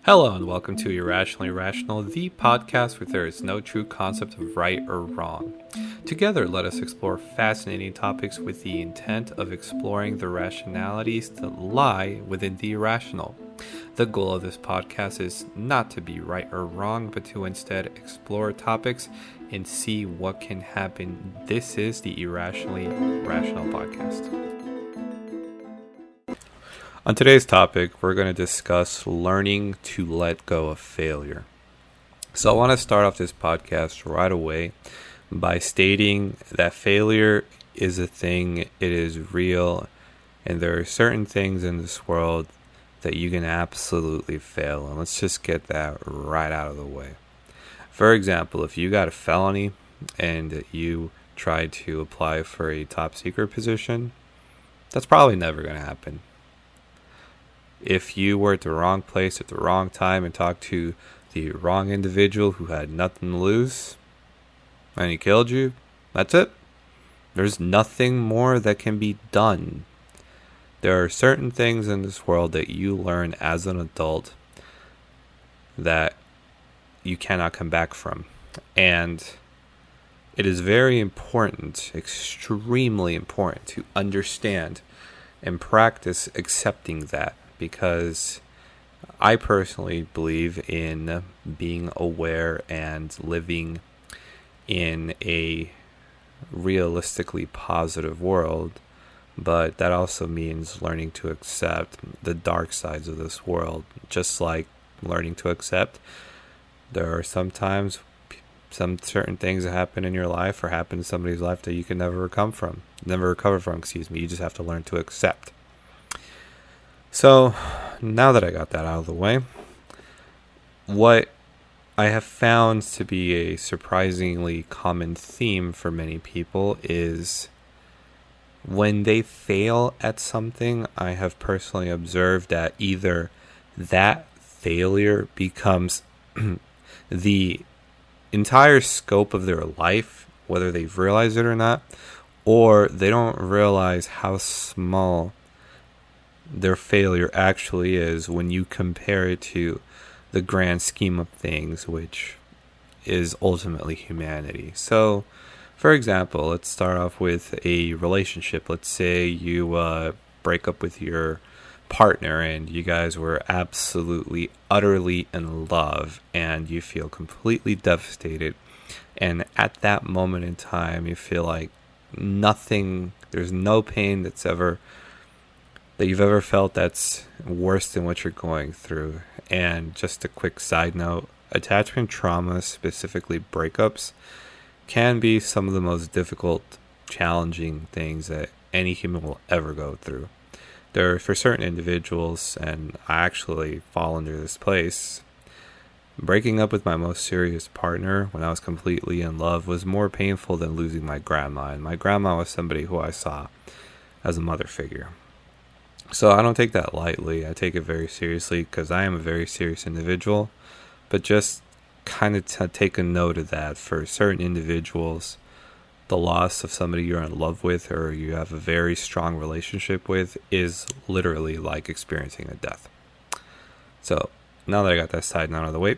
Hello and welcome to Irrationally Irrational, the podcast where there is no true concept of right or wrong. Together, let us explore fascinating topics with the intent of exploring the rationalities that lie within the irrational. The goal of this podcast is not to be right or wrong, but to instead explore topics and see what can happen. This is the Irrationally Rational podcast. On today's topic, we're going to discuss learning to let go of failure. So I want to start off this podcast right away by stating that failure is a thing, it is real, and there are certain things in this world that you can absolutely fail. And let's just get that right out of the way. For example, if you got a felony and you tried to apply for a top secret position, that's probably never going to happen. If you were at the wrong place at the wrong time and talked to the wrong individual who had nothing to lose and he killed you, that's it. There's nothing more that can be done. There are certain things in this world that you learn as an adult that you cannot come back from. And it is very important, extremely important, to understand and practice accepting that. Because I personally believe in being aware and living in a realistically positive world, but that also means learning to accept the dark sides of this world. Just like learning to accept, there are sometimes some certain things that happen in your life or happen in somebody's life that you can never recover from. You just have to learn to accept. So, now that I got that out of the way, what I have found to be a surprisingly common theme for many people is when they fail at something, I have personally observed that either that failure becomes the entire scope of their life, whether they've realized it or not, or they don't realize how small their failure actually is when you compare it to the grand scheme of things, which is ultimately humanity. So, for example, let's start off with a relationship. Let's say you break up with your partner and you guys were absolutely, utterly in love and you feel completely devastated. And at that moment in time, you feel like there's no pain that you've ever felt that's worse than what you're going through. And just a quick side note, attachment trauma, specifically breakups, can be some of the most difficult, challenging things that any human will ever go through. For certain individuals, and I actually fall under this place, breaking up with my most serious partner when I was completely in love was more painful than losing my grandma. And my grandma was somebody who I saw as a mother figure. So I don't take that lightly. I take it very seriously because I am a very serious individual. But just kind of take a note of that. For certain individuals, the loss of somebody you're in love with or you have a very strong relationship with is literally like experiencing a death. So now that I got that side note out of the way,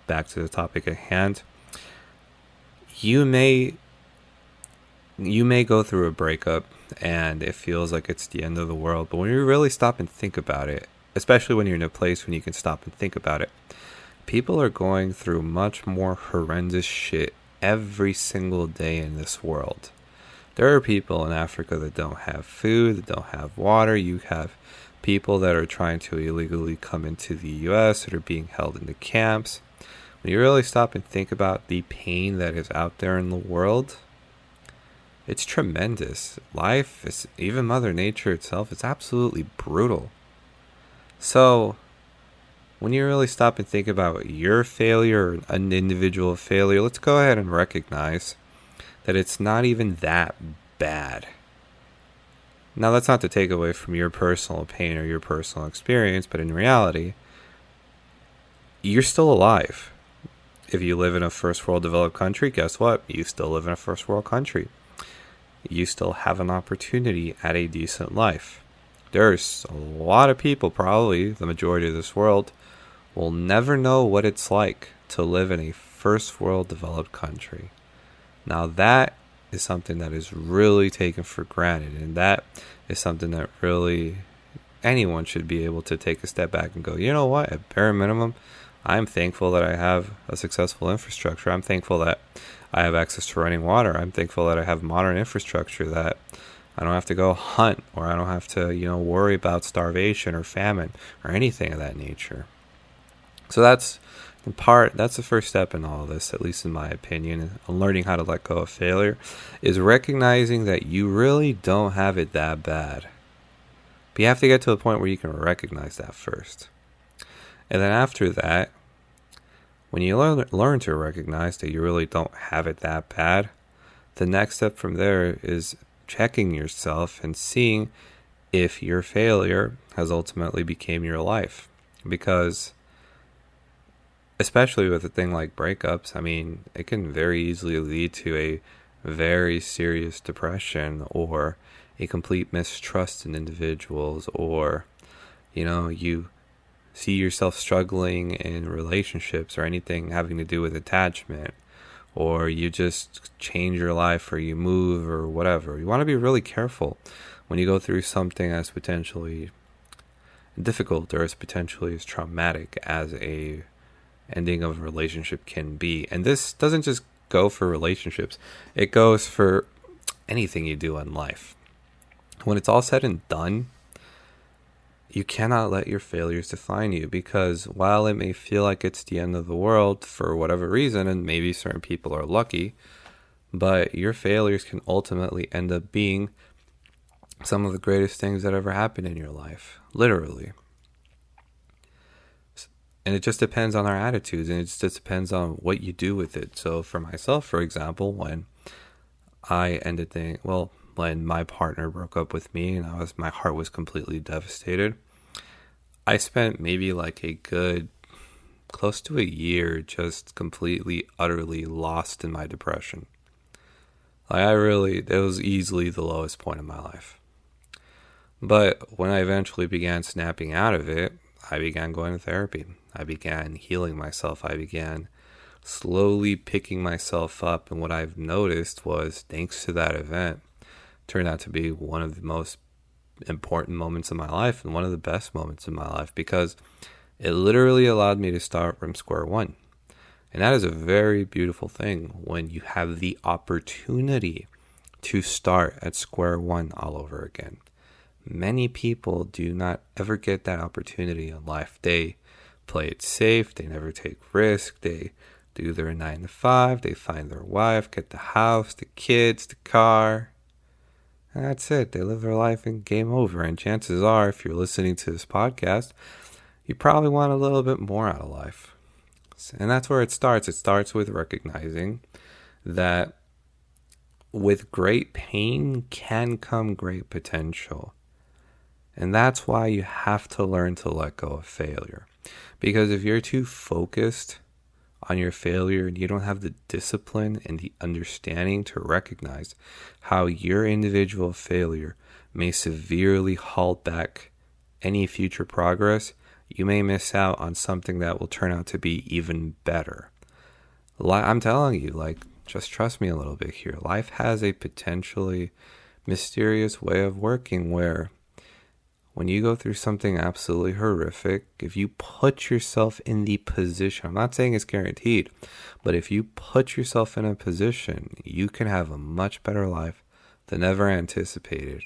back to the topic at hand. You may go through a breakup and it feels like it's the end of the world, but when you really stop and think about it, especially when you're in a place when you can stop and think about it, people are going through much more horrendous shit every single day in this world. There are people in Africa that don't have food, that don't have water. You have people that are trying to illegally come into the U.S. that are being held in the camps. When you really stop and think about the pain that is out there in the world, it's tremendous. Life, even Mother Nature itself, it's absolutely brutal. So, when you really stop and think about your failure, or an individual failure, let's go ahead and recognize that it's not even that bad. Now, that's not to take away from your personal pain or your personal experience, but in reality, you're still alive. If you live in a first world developed country, guess what? You still live in a first world country. You still have an opportunity at a decent life. There's a lot of people, probably the majority of this world, will never know what it's like to live in a first world developed country. Now that is something that is really taken for granted, and that is something that really anyone should be able to take a step back and go, you know what, at bare minimum, I'm thankful that I have a successful infrastructure. I'm thankful that I have access to running water. I'm thankful that I have modern infrastructure, that I don't have to go hunt, or I don't have to, worry about starvation or famine or anything of that nature. So that's the first step in all of this, at least in my opinion, in learning how to let go of failure, is recognizing that you really don't have it that bad. But you have to get to the point where you can recognize that first. And then after that, when you learn to recognize that you really don't have it that bad, the next step from there is checking yourself and seeing if your failure has ultimately become your life. Because especially with a thing like breakups, it can very easily lead to a very serious depression, or a complete mistrust in individuals, or, you see yourself struggling in relationships or anything having to do with attachment, or you just change your life, or you move, or whatever. You want to be really careful when you go through something as potentially difficult or as potentially as traumatic as a ending of a relationship can be. And this doesn't just go for relationships, it goes for anything you do in life. When it's all said and done, you cannot let your failures define you, because while it may feel like it's the end of the world for whatever reason, and maybe certain people are lucky, but your failures can ultimately end up being some of the greatest things that ever happened in your life, literally. And it just depends on our attitudes, and it just depends on what you do with it. So for myself, for example, when when my partner broke up with me and my heart was completely devastated, I spent maybe like a good close to a year just completely, utterly lost in my depression. It was easily the lowest point in my life. But when I eventually began snapping out of it, I began going to therapy. I began healing myself. I began slowly picking myself up. And what I've noticed was, thanks to that event, turned out to be one of the most important moments in my life and one of the best moments in my life, because it literally allowed me to start from square one. And that is a very beautiful thing when you have the opportunity to start at square one all over again. Many people do not ever get that opportunity in life. They play it safe. They never take risk. They do their 9 to 5. They find their wife, get the house, the kids, the car. And that's it. They live their life and game over. And chances are, if you're listening to this podcast, you probably want a little bit more out of life. And that's where it starts. It starts with recognizing that with great pain can come great potential. And that's why you have to learn to let go of failure. Because if you're too focused on your failure and you don't have the discipline and the understanding to recognize how your individual failure may severely halt back any future progress, you may miss out on something that will turn out to be even better. I'm telling you, just trust me a little bit here. Life has a potentially mysterious way of working where when you go through something absolutely horrific, if you put yourself in the position, I'm not saying it's guaranteed, but if you put yourself in a position, you can have a much better life than ever anticipated.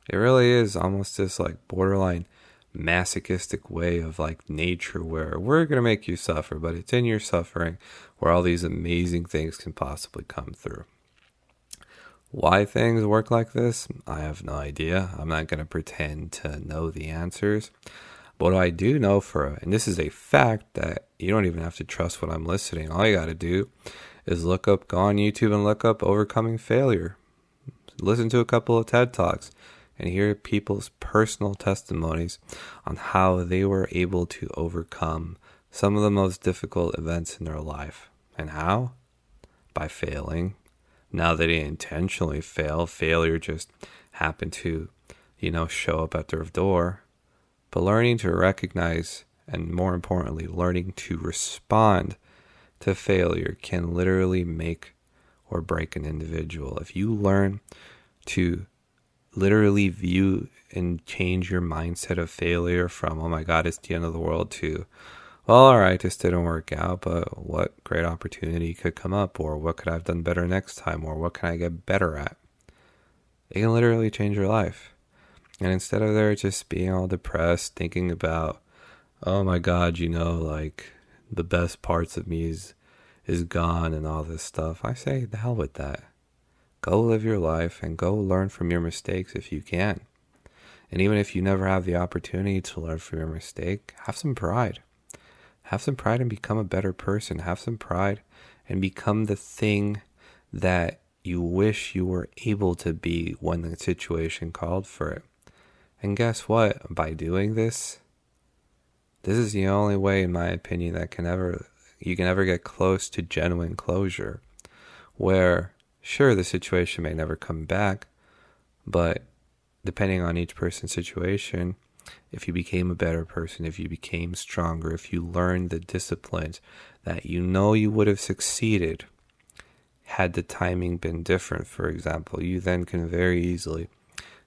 It really is almost this borderline masochistic way of nature where we're going to make you suffer, but it's in your suffering where all these amazing things can possibly come through. Why things work like this, I have no idea. I'm not going to pretend to know the answers. But what I do know and this is a fact that you don't even have to trust what I'm listening. All you got to do is go on YouTube and look up overcoming failure. Listen to a couple of TED Talks and hear people's personal testimonies on how they were able to overcome some of the most difficult events in their life. And how? By failing. Now they didn't intentionally fail. Failure just happened to, show up at their door. But learning to recognize and more importantly, learning to respond to failure can literally make or break an individual. If you learn to literally view and change your mindset of failure from, oh my God, it's the end of the world, to, well, all right, this didn't work out, but what great opportunity could come up, or what could I have done better next time, or what can I get better at? It can literally change your life. And instead of there just being all depressed, thinking about, oh my God, like the best parts of me is gone and all this stuff, I say the hell with that. Go live your life and go learn from your mistakes if you can. And even if you never have the opportunity to learn from your mistake, have some pride. Have some pride and become a better person. Have some pride and become the thing that you wish you were able to be when the situation called for it. And guess what? By doing this is the only way, in my opinion, that you can ever get close to genuine closure. Where, sure, the situation may never come back, but depending on each person's situation, if you became a better person, if you became stronger, if you learned the disciplines that you would have succeeded had the timing been different, for example, you then can very easily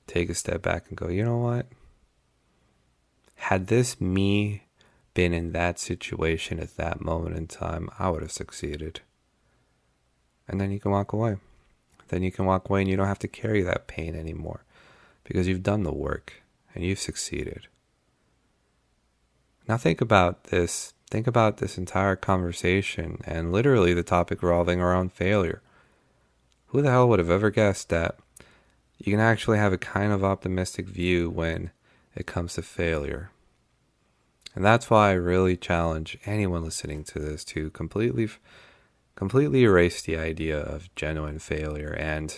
take a step back and go, you know what? Had this me been in that situation at that moment in time, I would have succeeded. And then you can walk away. Then you can walk away and you don't have to carry that pain anymore because you've done the work and you've succeeded. Now think about this. Think about this entire conversation and literally the topic revolving around failure. Who the hell would have ever guessed that you can actually have a kind of optimistic view when it comes to failure? And that's why I really challenge anyone listening to this to completely erase the idea of genuine failure and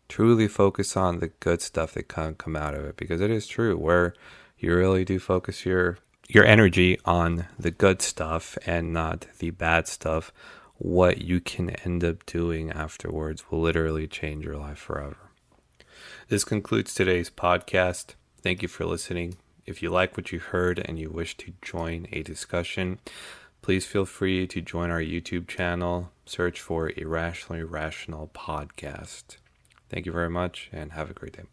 truly focus on the good stuff that can come out of it, because it is true where you really do focus your energy on the good stuff and not the bad stuff. What you can end up doing afterwards will literally change your life forever. This concludes today's podcast. Thank you for listening. If you like what you heard and you wish to join a discussion, please feel free to join our YouTube channel. Search for Irrationally Rational Podcast. Thank you very much and have a great day.